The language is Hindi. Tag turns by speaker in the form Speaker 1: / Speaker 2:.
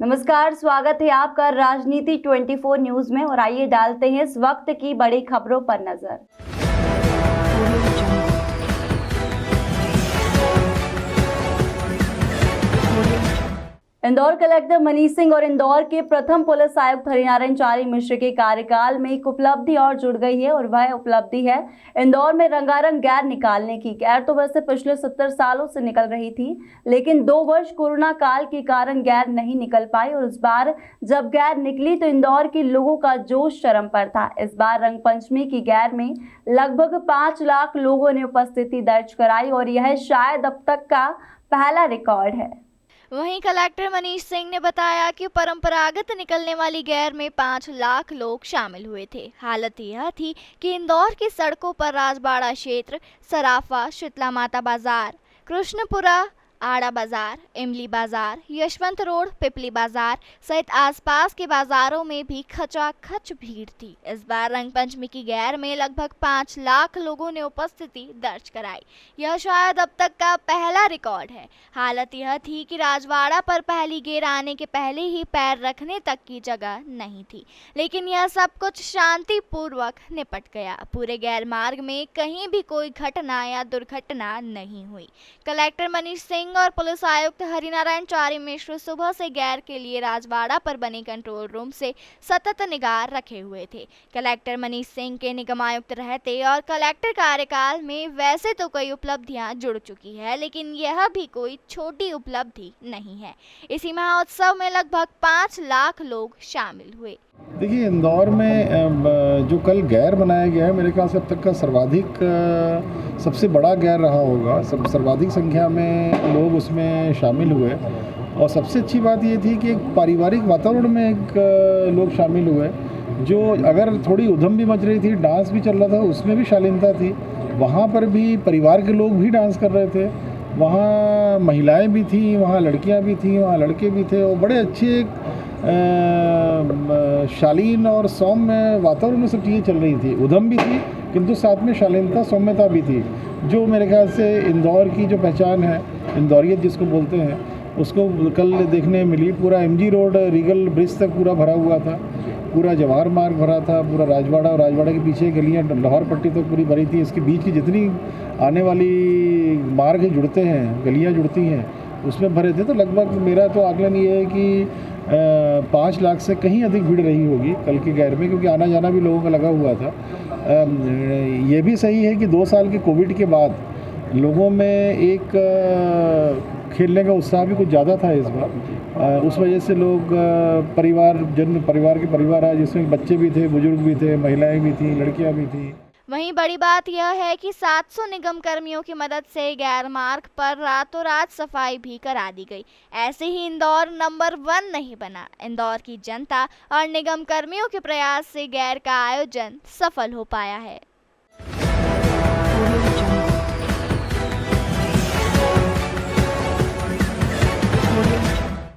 Speaker 1: नमस्कार, स्वागत है आपका राजनीति 24 न्यूज में। और आइए डालते हैं इस वक्त की बड़ी खबरों पर नजर। इंदौर कलेक्टर मनीष सिंह और इंदौर के प्रथम पुलिस आयुक्त हरिनारायण चारी मिश्र के कार्यकाल में एक उपलब्धि और जुड़ गई है और वह उपलब्धि है इंदौर में रंगारंग गैर निकालने की। गैर तो वैसे पिछले 70 सालों से निकल रही थी, लेकिन 2 वर्ष कोरोना काल के कारण गैर नहीं निकल पाई और इस बार जब गैर निकली तो इंदौर के लोगों का जोश चरम पर था। इस बार रंग पंचमी की गैर में लगभग 5 लाख लोगों ने उपस्थिति दर्ज कराई और यह शायद अब तक का पहला रिकॉर्ड है।
Speaker 2: वहीं कलेक्टर मनीष सिंह ने बताया कि परंपरागत निकलने वाली गैर में 5 लाख लोग शामिल हुए थे। हालत यह थी कि इंदौर की सड़कों पर राजबाड़ा क्षेत्र, सराफा, शीतला माता बाजार, कृष्णपुरा, आड़ा बाजार, इमली बाजार, यशवंत रोड, पिपली बाजार सहित आसपास के बाजारों में भी खचाखच भीड़ थी। इस बार रंग पंचमी की गैर में लगभग 5 लाख लोगों ने उपस्थिति दर्ज कराई। यह शायद अब तक का पहला रिकॉर्ड है। हालत यह थी कि राजवाड़ा पर पहली गेर आने के पहले ही पैर रखने तक की जगह नहीं थी, लेकिन यह सब कुछ शांतिपूर्वक निपट गया। पूरे गैर मार्ग में कहीं भी कोई घटना या दुर्घटना नहीं हुई। कलेक्टर मनीष सिंह और पुलिस आयुक्त हरिनारायण चारी मिश्र सुबह से गैर के लिए राजवाड़ा पर बने कंट्रोल रूम से सतत निगाह रखे हुए थे। कलेक्टर मनीष सिंह के निगमायुक्त रहते और कलेक्टर कार्यकाल में वैसे तो कई उपलब्धियां जुड़ चुकी है, लेकिन यह भी कोई छोटी उपलब्धि नहीं है। इसी महोत्सव में लगभग 5 लाख लोग शामिल हुए।
Speaker 3: देखिए, इंदौर में जो कल गैर बनाया गया है, मेरे ख्याल से अब तक का सर्वाधिक सबसे बड़ा गैर रहा होगा। सर्वाधिक संख्या में लोग उसमें शामिल हुए और सबसे अच्छी बात ये थी कि एक पारिवारिक वातावरण में लोग शामिल हुए। जो अगर थोड़ी उधम भी मच रही थी, डांस भी चल रहा था, उसमें भी शालीनता थी। वहाँ पर भी परिवार के लोग भी डांस कर रहे थे, वहाँ महिलाएं भी थी, वहाँ लड़कियाँ भी थी, वहाँ लड़के भी थे और बड़े अच्छे शालीन और सौम्य वातावरण में सब चीज़ें चल रही थी। उधम भी थी, किंतु साथ में शालीनता, सौम्यता भी थी, जो मेरे ख्याल से इंदौर की जो पहचान है, इंदौरियत जिसको बोलते हैं, उसको कल देखने मिली। पूरा एमजी रोड रीगल ब्रिज तक पूरा भरा हुआ था, पूरा जवाहर मार्ग भरा था, पूरा राजवाड़ा और राजवाड़ा के पीछे गलियाँ लाहौर पट्टी तक पूरी भरी थी। इसके बीच की जितनी आने वाली मार्ग जुड़ते हैं, गलियाँ जुड़ती हैं, उसमें भरे थे। तो लगभग मेरा तो आकलन ये है कि 5 लाख से कहीं अधिक भीड़ रही होगी कल के गैर में, क्योंकि आना जाना भी लोगों का लगा हुआ था। ये भी सही है कि 2 साल के कोविड के बाद लोगों में एक खेलने का उत्साह भी कुछ ज़्यादा था इस बार। उस वजह से लोग परिवार के परिवार आए, जिसमें बच्चे भी थे, बुजुर्ग भी थे, महिलाएं भी थी, लड़कियां भी थी।
Speaker 2: वहीं बड़ी बात यह है कि 700 निगम कर्मियों की मदद से गैर मार्ग पर रातों रात सफाई भी करा दी गई। ऐसे ही इंदौर नंबर 1 नहीं बना। इंदौर की जनता और निगम कर्मियों के प्रयास से गैर का आयोजन सफल हो पाया है।